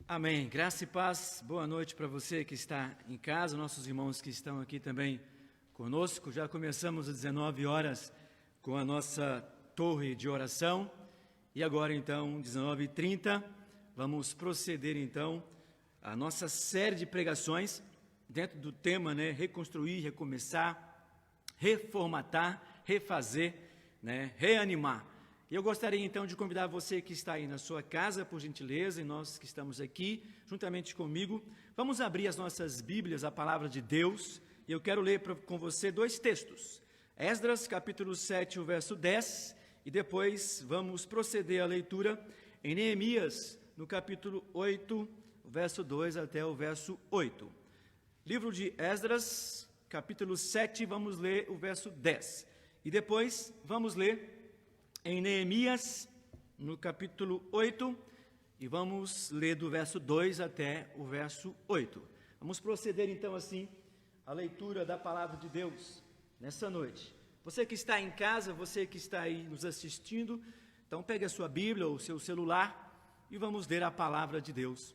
Amém. Graça e paz. Boa noite para você que está em casa, nossos irmãos que estão aqui também conosco. Já começamos às 19 horas com a nossa torre de oração e agora então, 19h30, vamos proceder então a nossa série de pregações dentro do tema, reconstruir, recomeçar, reformatar, refazer, reanimar. E eu gostaria então de convidar você que está aí na sua casa, por gentileza, e nós que estamos aqui, juntamente comigo, vamos abrir as nossas Bíblias, a Palavra de Deus, e eu quero ler com você dois textos. Esdras, capítulo 7, o verso 10, e depois vamos proceder à leitura em Neemias, no capítulo 8, o verso 2 até o verso 8. Livro de Esdras, capítulo 7, vamos ler o verso 10, e depois vamos ler em Neemias, no capítulo 8, e vamos ler do verso 2 até o verso 8. Vamos proceder então assim à leitura da palavra de Deus nessa noite. Você que está em casa, você que está aí nos assistindo, então pegue a sua Bíblia ou o seu celular e vamos ler a palavra de Deus,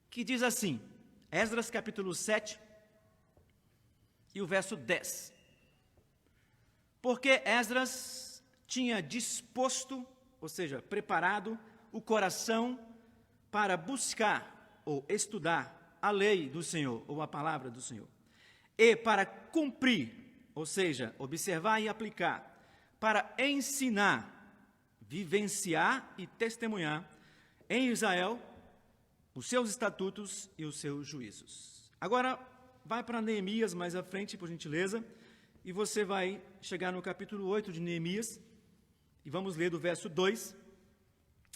que diz assim, Esdras capítulo 7 e o verso 10. Porque Esdras tinha disposto, ou seja, preparado o coração para buscar ou estudar a lei do Senhor, ou a palavra do Senhor, e para cumprir, ou seja, observar e aplicar, para ensinar, vivenciar e testemunhar em Israel os seus estatutos e os seus juízos. Agora, vai para Neemias mais à frente, por gentileza, e você vai chegar no capítulo 8 de Neemias, e vamos ler do verso 2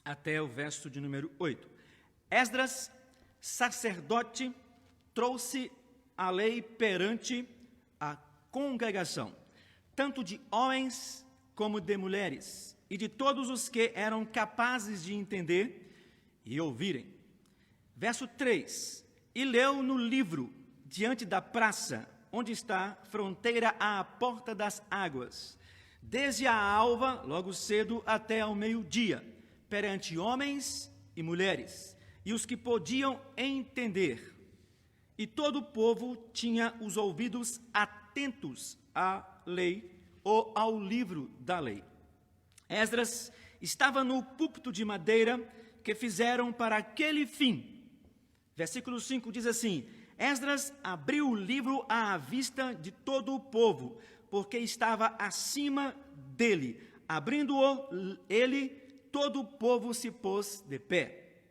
até o verso de número 8. Esdras, sacerdote, trouxe a lei perante a congregação, tanto de homens como de mulheres, e de todos os que eram capazes de entender e ouvirem. Verso 3. E leu no livro, diante da praça, onde está fronteira à porta das águas, desde a alva, logo cedo, até ao meio-dia, perante homens e mulheres, e os que podiam entender. E todo o povo tinha os ouvidos atentos à lei ou ao livro da lei. Esdras estava no púlpito de madeira que fizeram para aquele fim. Versículo 5 diz assim, Esdras abriu o livro à vista de todo o povo, porque estava acima dele. Abrindo-o ele, todo o povo se pôs de pé.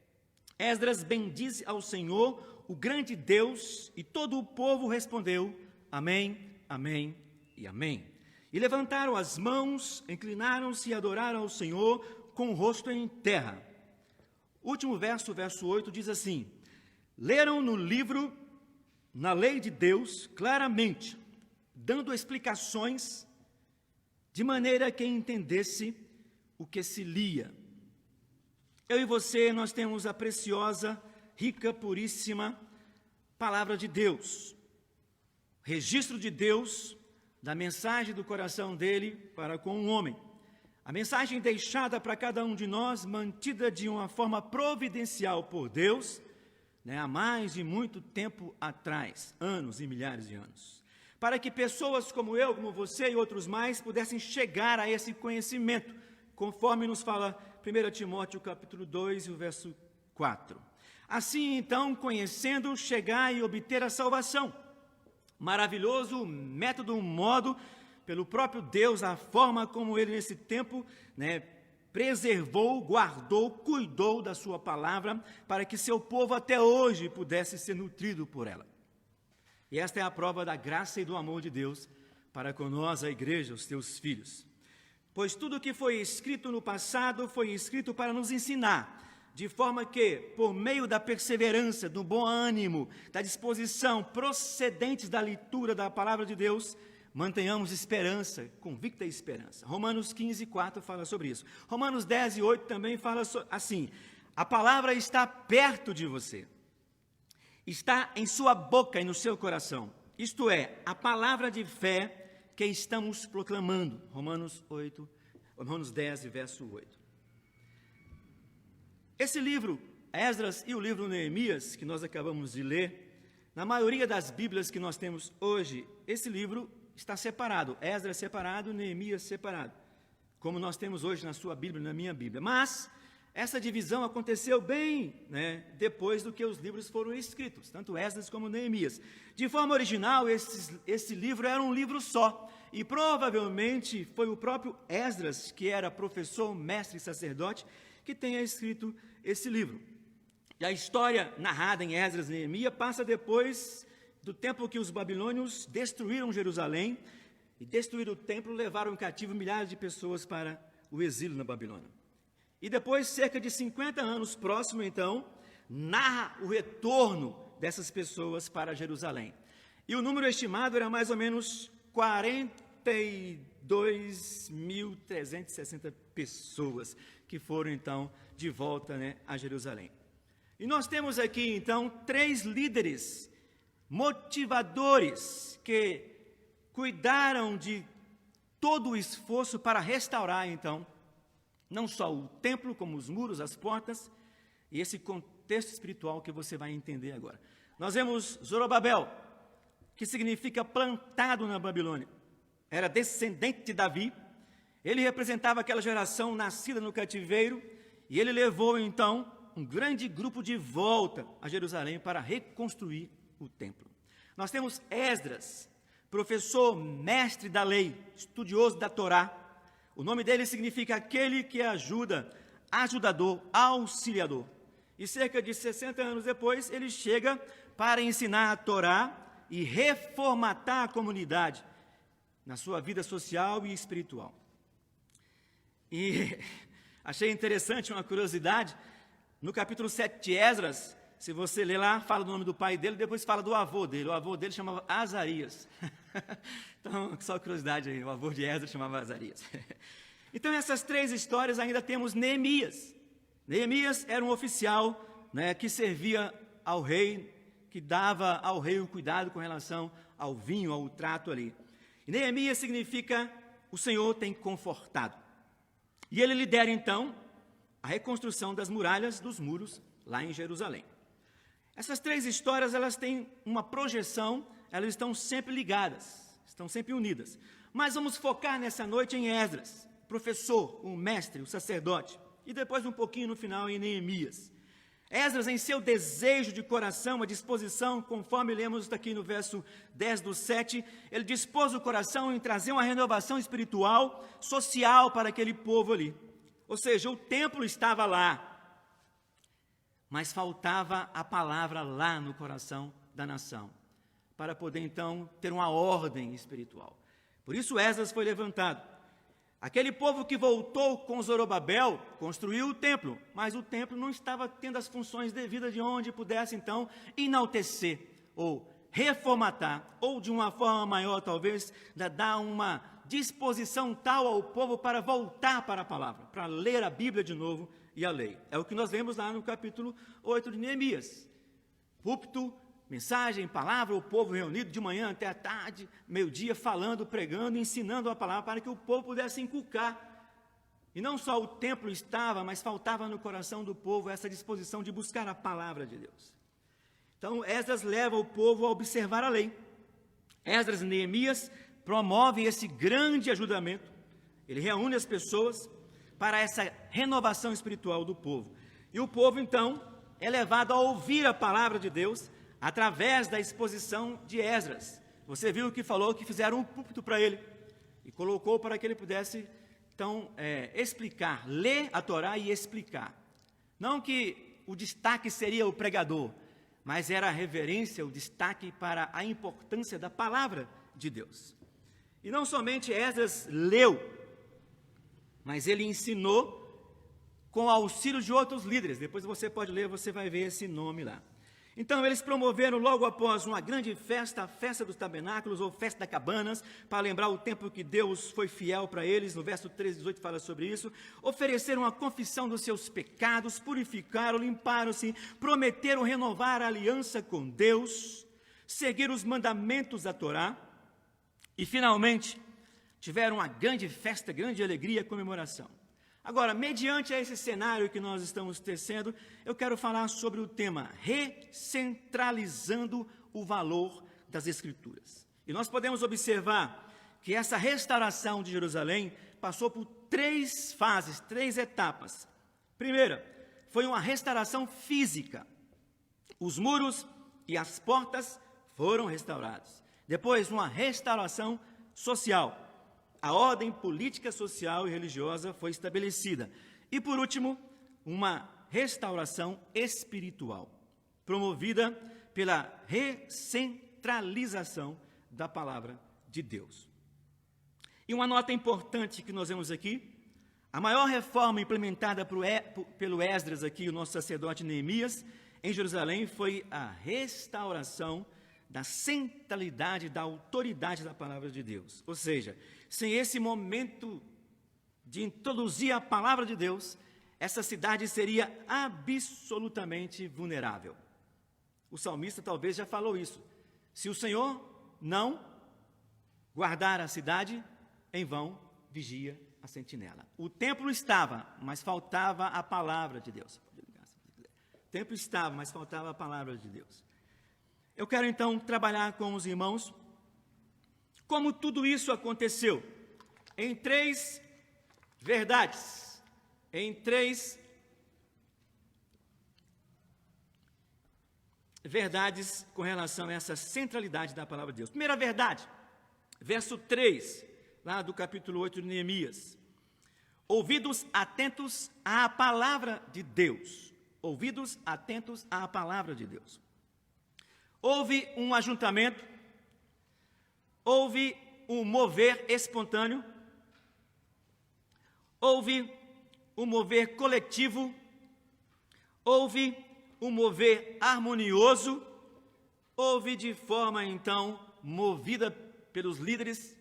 Esdras bendize ao Senhor, o grande Deus, e todo o povo respondeu, amém, amém e amém. E levantaram as mãos, inclinaram-se e adoraram ao Senhor com o rosto em terra. Último verso, verso 8, diz assim, leram no livro, na lei de Deus, claramente, dando explicações, de maneira que entendesse o que se lia. Eu e você, nós temos a preciosa, rica, puríssima palavra de Deus. Registro de Deus, da mensagem do coração dele para com o homem. A mensagem deixada para cada um de nós, mantida de uma forma providencial por Deus, há mais de muito tempo atrás, anos e milhares de anos, para que pessoas como eu, como você e outros mais, pudessem chegar a esse conhecimento, conforme nos fala 1 Timóteo capítulo 2 e o verso 4. Assim, então, conhecendo, chegar e obter a salvação. Maravilhoso método, modo, pelo próprio Deus, a forma como Ele nesse tempo, preservou, guardou, cuidou da sua palavra, para que seu povo até hoje pudesse ser nutrido por ela. E esta é a prova da graça e do amor de Deus para com nós, a igreja, os teus filhos. Pois tudo o que foi escrito no passado foi escrito para nos ensinar, de forma que, por meio da perseverança, do bom ânimo, da disposição procedentes da leitura da palavra de Deus, mantenhamos esperança, convicta esperança. Romanos 15, 4 fala sobre isso. Romanos 10 e 8 também fala assim, a palavra está perto de você. Está em sua boca e no seu coração. Isto é, a palavra de fé que estamos proclamando. Romanos 10, verso 8. Esse livro Esdras e o livro Neemias, que nós acabamos de ler, na maioria das Bíblias que nós temos hoje, esse livro está separado. Esdras separado, Neemias separado. Como nós temos hoje na sua Bíblia, na minha Bíblia. Mas essa divisão aconteceu bem, depois do que os livros foram escritos, tanto Esdras como Neemias. De forma original, esse livro era um livro só. E provavelmente foi o próprio Esdras, que era professor, mestre e sacerdote, que tenha escrito esse livro. E a história narrada em Esdras e Neemias passa depois do tempo que os babilônios destruíram Jerusalém e destruíram o templo, levaram cativo milhares de pessoas para o exílio na Babilônia. E depois, cerca de 50 anos próximo, então, narra o retorno dessas pessoas para Jerusalém. E o número estimado era mais ou menos 42.360 pessoas que foram, então, de volta a Jerusalém. E nós temos aqui, então, 3 líderes motivadores que cuidaram de todo o esforço para restaurar, então, não só o templo, como os muros, as portas, e esse contexto espiritual que você vai entender agora. Nós vemos Zorobabel, que significa plantado na Babilônia. Era descendente de Davi, ele representava aquela geração nascida no cativeiro, e ele levou, então, um grande grupo de volta a Jerusalém para reconstruir o templo. Nós temos Esdras, professor, mestre da lei, estudioso da Torá. O nome dele significa aquele que ajuda, ajudador, auxiliador. E cerca de 60 anos depois, ele chega para ensinar a Torá e reformatar a comunidade na sua vida social e espiritual. E achei interessante uma curiosidade, no capítulo 7 de Esdras, se você ler lá, fala do nome do pai dele, depois fala do avô dele. O avô dele chamava Azarias. Então, só curiosidade aí, o avô de Esdras chamava Azarias. Então, nessas 3 histórias ainda temos Neemias. Neemias era um oficial que servia ao rei, que dava ao rei o cuidado com relação ao vinho, ao trato ali. E Neemias significa o Senhor tem confortado. E ele lidera, então, a reconstrução das muralhas, dos muros, lá em Jerusalém. Essas 3 histórias, elas têm uma projeção, elas estão sempre ligadas, estão sempre unidas. Mas vamos focar nessa noite em Esdras, professor, o mestre, o sacerdote, e depois um pouquinho no final em Neemias. Esdras, em seu desejo de coração, a disposição, conforme lemos aqui no verso 10 do 7, ele dispôs o coração em trazer uma renovação espiritual, social para aquele povo ali. Ou seja, o templo estava lá, mas faltava a palavra lá no coração da nação, para poder então ter uma ordem espiritual. Por isso Esdras foi levantado. Aquele povo que voltou com Zorobabel construiu o templo, mas o templo não estava tendo as funções devidas de onde pudesse então enaltecer ou reformatar, ou de uma forma maior talvez, dar uma disposição tal ao povo para voltar para a palavra, para ler a Bíblia de novo e a lei. É o que nós vemos lá no capítulo 8 de Neemias. Púlpito, mensagem, palavra, o povo reunido de manhã até a tarde, meio-dia, falando, pregando, ensinando a palavra para que o povo pudesse inculcar. E não só o templo estava, mas faltava no coração do povo essa disposição de buscar a palavra de Deus. Então, Esdras leva o povo a observar a lei. Esdras e Neemias promovem esse grande ajudamento. Ele reúne as pessoas para essa renovação espiritual do povo. E o povo, então, é levado a ouvir a palavra de Deus através da exposição de Esdras. Você viu que falou que fizeram um púlpito para ele e colocou para que ele pudesse, então, explicar, ler a Torá e explicar. Não que o destaque seria o pregador, mas era a reverência, o destaque para a importância da palavra de Deus. E não somente Esdras leu, mas ele ensinou com auxílio de outros líderes. Depois você pode ler, você vai ver esse nome lá. Então eles promoveram logo após uma grande festa, a festa dos tabernáculos ou festa das cabanas, para lembrar o tempo que Deus foi fiel para eles. No verso 13, 18 fala sobre isso. Ofereceram a confissão dos seus pecados, purificaram, limparam-se, prometeram renovar a aliança com Deus, seguir os mandamentos da Torá e finalmente tiveram uma grande festa, grande alegria e comemoração. Agora, mediante esse cenário que nós estamos tecendo, eu quero falar sobre o tema recentralizando o valor das Escrituras. E nós podemos observar que essa restauração de Jerusalém passou por 3 fases, 3 etapas. Primeira, foi uma restauração física. Os muros e as portas foram restaurados. Depois, uma restauração social. A ordem política, social e religiosa foi estabelecida. E, por último, uma restauração espiritual, promovida pela recentralização da palavra de Deus. E uma nota importante que nós vemos aqui, a maior reforma implementada pelo Esdras aqui, o nosso sacerdote Neemias, em Jerusalém, foi a restauração da centralidade, da autoridade da palavra de Deus. Ou seja, sem esse momento de introduzir a palavra de Deus, essa cidade seria absolutamente vulnerável. O salmista talvez já falou isso. Se o Senhor não guardar a cidade, em vão vigia a sentinela. O templo estava, mas faltava a palavra de Deus. O templo estava, mas faltava a palavra de Deus. Eu quero então trabalhar com os irmãos como tudo isso aconteceu em 3 verdades, em 3 verdades com relação a essa centralidade da palavra de Deus. Primeira verdade, verso 3, lá do capítulo 8 de Neemias. Ouvidos atentos à palavra de Deus. Ouvidos atentos à palavra de Deus. Houve um ajuntamento, houve um mover espontâneo, houve um mover coletivo, houve um mover harmonioso, houve de forma, então, movida pelos líderes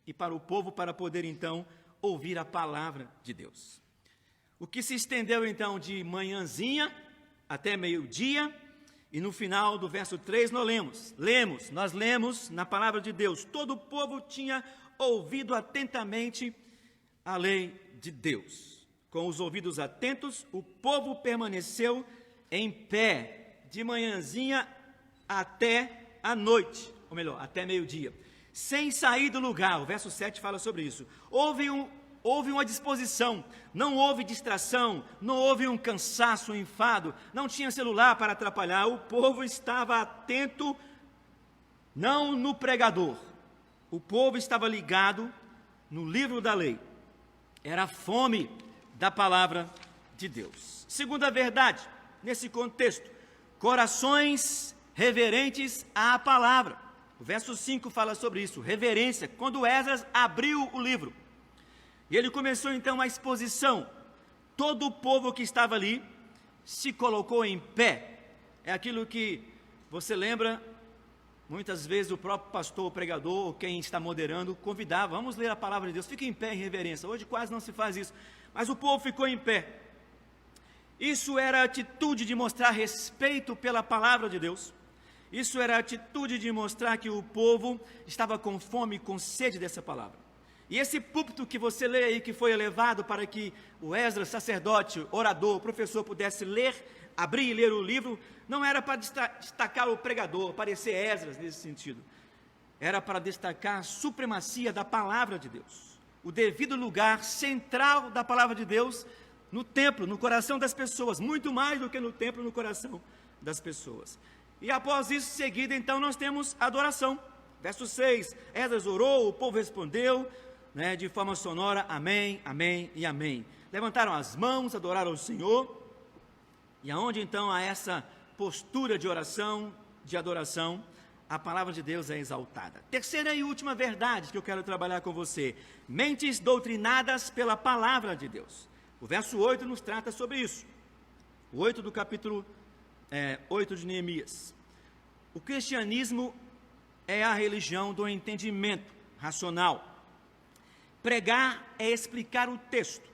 e para o povo, para poder, então, ouvir a palavra de Deus. O que se estendeu, então, de manhãzinha até meio-dia, e no final do verso 3 nós lemos na palavra de Deus, todo o povo tinha ouvido atentamente a lei de Deus. Com os ouvidos atentos, o povo permaneceu em pé, de manhãzinha até a noite, ou melhor, até meio-dia, sem sair do lugar. O verso 7 fala sobre isso. Houve uma disposição, não houve distração, não houve um cansaço, um enfado, não tinha celular para atrapalhar, o povo estava atento, não no pregador, o povo estava ligado no livro da lei, era a fome da palavra de Deus. Segunda verdade, nesse contexto, corações reverentes à palavra. O verso 5 fala sobre isso, reverência, quando Esdras abriu o livro. E ele começou então a exposição. Todo o povo que estava ali se colocou em pé. É aquilo que você lembra, muitas vezes o próprio pastor, o pregador, ou quem está moderando, convidava, vamos ler a palavra de Deus, fique em pé em reverência. Hoje quase não se faz isso, mas o povo ficou em pé. Isso era a atitude de mostrar respeito pela palavra de Deus. Isso era a atitude de mostrar que o povo estava com fome e com sede dessa palavra. E esse púlpito que você lê aí, que foi elevado para que o Esdras, sacerdote, orador, professor, pudesse ler, abrir e ler o livro, não era para destacar o pregador, parecer Esdras nesse sentido. Era para destacar a supremacia da palavra de Deus. O devido lugar central da palavra de Deus no templo, no coração das pessoas, muito mais do que no templo, no coração das pessoas. E após isso, seguida, então, nós temos adoração. Verso 6, Esdras orou, o povo respondeu, de forma sonora, amém, amém e amém. Levantaram as mãos, adoraram o Senhor, e aonde então há essa postura de oração, de adoração, a palavra de Deus é exaltada. Terceira e última verdade que eu quero trabalhar com você, mentes doutrinadas pela palavra de Deus. O verso 8 nos trata sobre isso, o 8 do capítulo 8 de Neemias. O cristianismo é a religião do entendimento racional. Pregar é explicar o texto.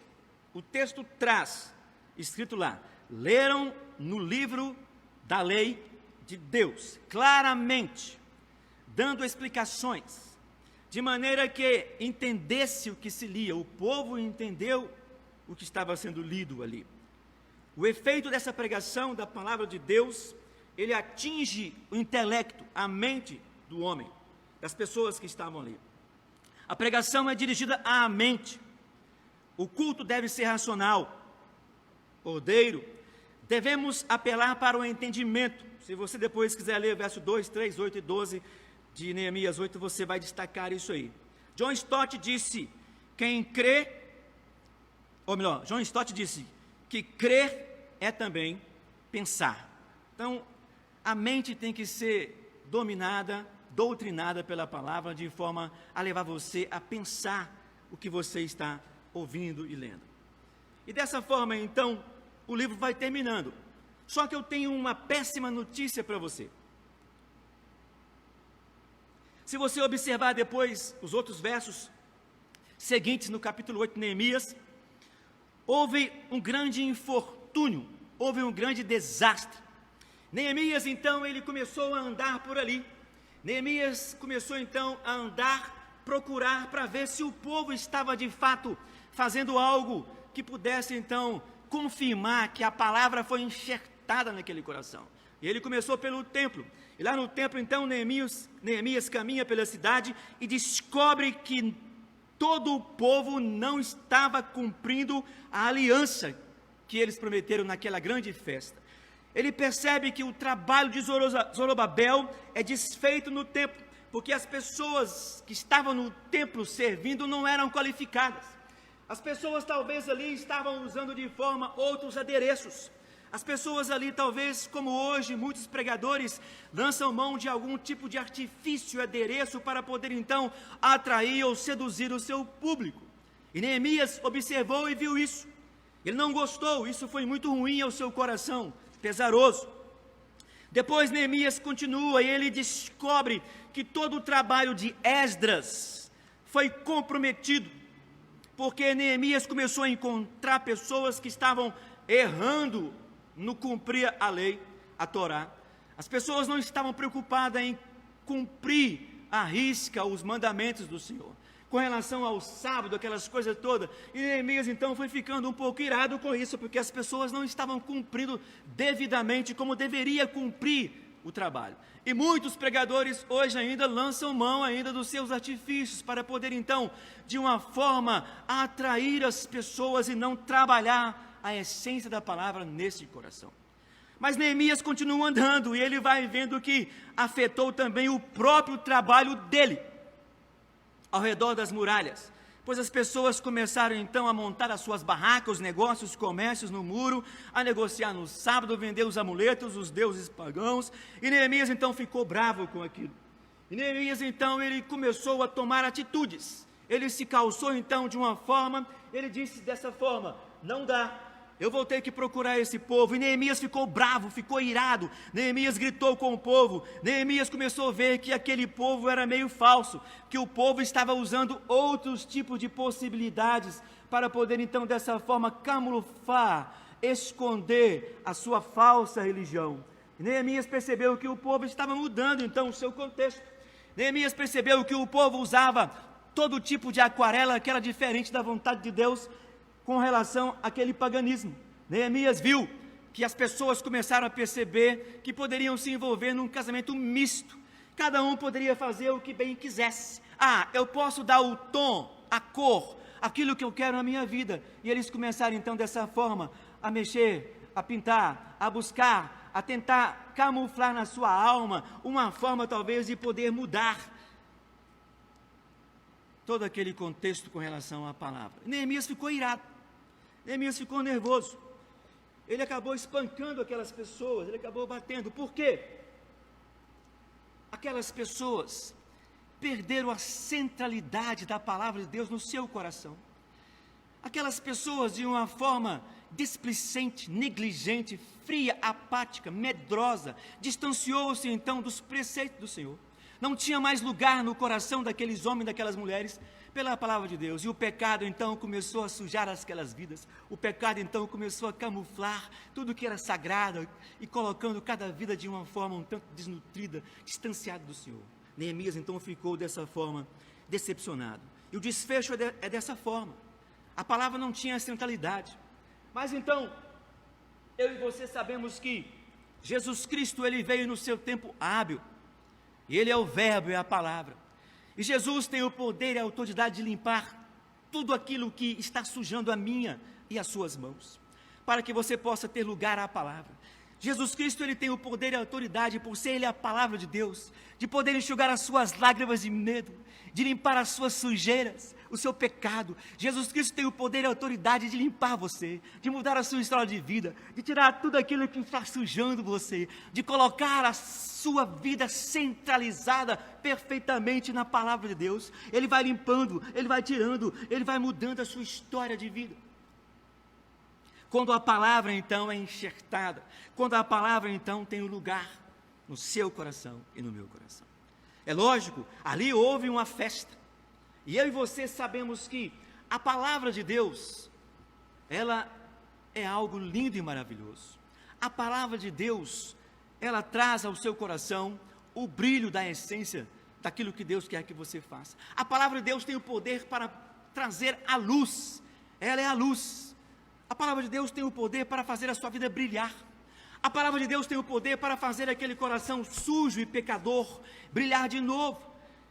O texto traz, escrito lá, leram no livro da lei de Deus, claramente, dando explicações, de maneira que entendesse o que se lia. O povo entendeu o que estava sendo lido ali. O efeito dessa pregação da palavra de Deus, ele atinge o intelecto, a mente do homem, das pessoas que estavam ali. A pregação é dirigida à mente. O culto deve ser racional, ordeiro. Devemos apelar para o entendimento. Se você depois quiser ler verso 2, 3, 8 e 12 de Neemias 8, você vai destacar isso aí. John Stott disse que crer é também pensar. Então, a mente tem que ser dominada, doutrinada pela palavra, de forma a levar você a pensar o que você está ouvindo e lendo. E dessa forma, então, o livro vai terminando. Só que eu tenho uma péssima notícia para você. Se você observar depois os outros versos seguintes no capítulo 8 de Neemias, houve um grande infortúnio, houve um grande desastre. Neemias, então, ele começou a andar por ali. Neemias começou, então, a andar, procurar para ver se o povo estava, de fato, fazendo algo que pudesse, então, confirmar que a palavra foi enxertada naquele coração. E ele começou pelo templo. E lá no templo, então, Neemias caminha pela cidade e descobre que todo o povo não estava cumprindo a aliança que eles prometeram naquela grande festa. Ele percebe que o trabalho de Zorobabel é desfeito no templo, porque as pessoas que estavam no templo servindo não eram qualificadas. As pessoas talvez ali estavam usando de forma outros adereços. As pessoas ali, talvez, como hoje, muitos pregadores lançam mão de algum tipo de artifício, adereço, para poder, então, atrair ou seduzir o seu público. E Neemias observou e viu isso. Ele não gostou, isso foi muito ruim ao seu coração, pesaroso. Depois Neemias continua e ele descobre que todo o trabalho de Esdras foi comprometido, porque Neemias começou a encontrar pessoas que estavam errando no cumprir a lei, a Torá. As pessoas não estavam preocupadas em cumprir à risca os mandamentos do Senhor, com relação ao sábado, aquelas coisas todas. E Neemias então foi ficando um pouco irado com isso, porque as pessoas não estavam cumprindo devidamente como deveria cumprir o trabalho. E muitos pregadores hoje ainda lançam mão ainda dos seus artifícios para poder então, de uma forma, atrair as pessoas e não trabalhar a essência da palavra nesse coração. Mas Neemias continua andando e ele vai vendo que afetou também o próprio trabalho dele ao redor das muralhas, pois as pessoas começaram então a montar as suas barracas, os negócios, os comércios no muro, a negociar no sábado, vender os amuletos, os deuses pagãos, e Neemias então ficou bravo com aquilo. E Neemias então ele começou a tomar atitudes, ele se calçou então de uma forma, ele disse dessa forma: não dá, eu vou ter que procurar esse povo. E Neemias ficou bravo, ficou irado. Neemias gritou com o povo. Neemias começou a ver que aquele povo era meio falso, que o povo estava usando outros tipos de possibilidades para poder então dessa forma camuflar, esconder a sua falsa religião. Neemias percebeu que o povo estava mudando então o seu contexto. Neemias percebeu que o povo usava todo tipo de aquarela que era diferente da vontade de Deus com relação àquele paganismo. Neemias viu que as pessoas começaram a perceber que poderiam se envolver num casamento misto. Cada um poderia fazer o que bem quisesse. Eu posso dar o tom, a cor, aquilo que eu quero na minha vida. E eles começaram então dessa forma a mexer, a pintar, a buscar, a tentar camuflar na sua alma uma forma talvez de poder mudar todo aquele contexto com relação à palavra. Neemias ficou irado. Neemias ficou nervoso. Ele acabou espancando aquelas pessoas, ele acabou batendo. Por quê? Aquelas pessoas perderam a centralidade da palavra de Deus no seu coração. Aquelas pessoas, de uma forma displicente, negligente, fria, apática, medrosa, distanciou-se então dos preceitos do Senhor. Não tinha mais lugar no coração daqueles homens, daquelas mulheres, pela palavra de Deus. E o pecado então começou a sujar aquelas vidas. O pecado então começou a camuflar tudo que era sagrado e colocando cada vida de uma forma um tanto desnutrida, distanciada do Senhor. Neemias então ficou dessa forma decepcionado. E o desfecho é dessa forma. A palavra não tinha centralidade. Mas então, eu e você sabemos que Jesus Cristo, ele veio no seu tempo hábil. E ele é o verbo, é a palavra. E Jesus tem o poder e a autoridade de limpar tudo aquilo que está sujando a minha e as suas mãos, para que você possa ter lugar à palavra. Jesus Cristo, ele tem o poder e a autoridade, por ser ele a palavra de Deus, de poder enxugar as suas lágrimas de medo, de limpar as suas sujeiras, o seu pecado. Jesus Cristo tem o poder e a autoridade de limpar você, de mudar a sua história de vida, de tirar tudo aquilo que está sujando você, de colocar a sua vida centralizada perfeitamente na palavra de Deus. Ele vai limpando, ele vai tirando, ele vai mudando a sua história de vida. Quando a palavra então é enxertada, quando a palavra então tem um lugar no seu coração e no meu coração. É lógico, ali houve uma festa. E eu e você sabemos que a palavra de Deus, ela é algo lindo e maravilhoso. A palavra de Deus, ela traz ao seu coração o brilho da essência daquilo que Deus quer que você faça. A palavra de Deus tem o poder para trazer a luz. Ela é a luz. A palavra de Deus tem o poder para fazer a sua vida brilhar. A palavra de Deus tem o poder para fazer aquele coração sujo e pecador brilhar de novo.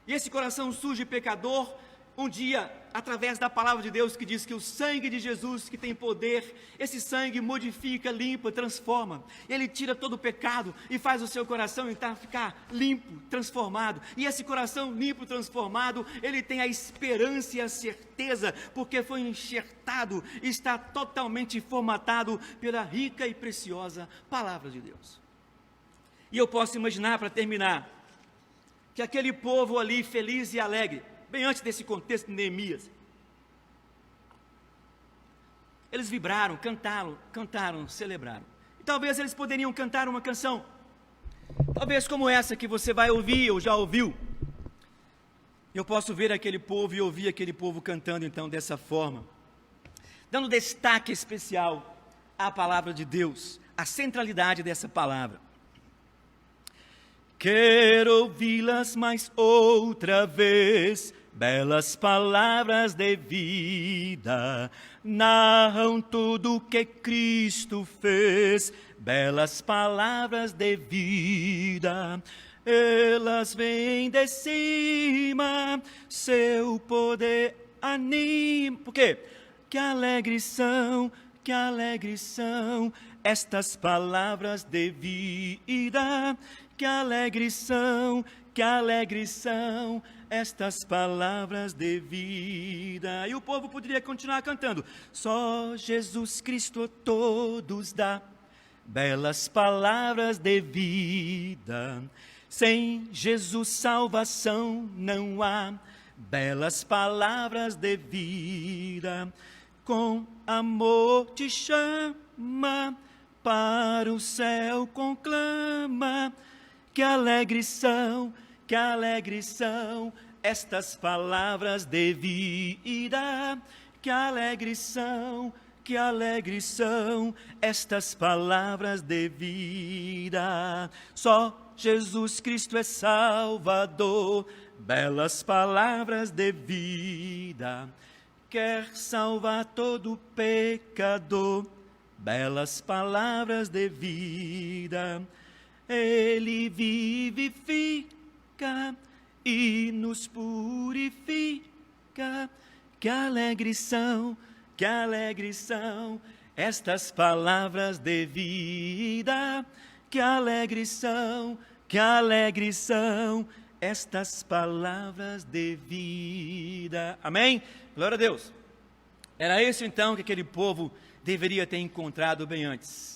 E esse coração sujo e pecador, um dia, através da palavra de Deus que diz que o sangue de Jesus que tem poder, esse sangue modifica, limpa, transforma. Ele tira todo o pecado e faz o seu coração então ficar limpo, transformado. E esse coração limpo, transformado, ele tem a esperança e a certeza, porque foi enxertado, está totalmente formatado pela rica e preciosa palavra de Deus. E eu posso imaginar, para terminar, que aquele povo ali feliz e alegre, bem antes desse contexto de Neemias, eles vibraram, cantaram, celebraram. E talvez eles poderiam cantar uma canção, talvez como essa que você vai ouvir ou já ouviu. Eu posso ver aquele povo e ouvir aquele povo cantando então dessa forma, dando destaque especial à palavra de Deus, à centralidade dessa palavra. Quero ouvi-las mais outra vez, belas palavras de vida, narram tudo que Cristo fez, belas palavras de vida, elas vêm de cima, seu poder anima. Por quê? Que alegres são estas palavras de vida, que alegres são estas palavras de vida. E o povo poderia continuar cantando: só Jesus Cristo todos dá belas palavras de vida, sem Jesus salvação não há, belas palavras de vida, com amor te chama, para o céu conclama, que alegres são estas palavras de vida, que alegres são estas palavras de vida. Só Jesus Cristo é Salvador, belas palavras de vida, quer salvar todo pecador, belas palavras de vida. Ele vivifica e nos purifica, que alegres são estas palavras de vida, que alegres são estas palavras de vida. Amém? Glória a Deus. Era isso então que aquele povo deveria ter encontrado bem antes.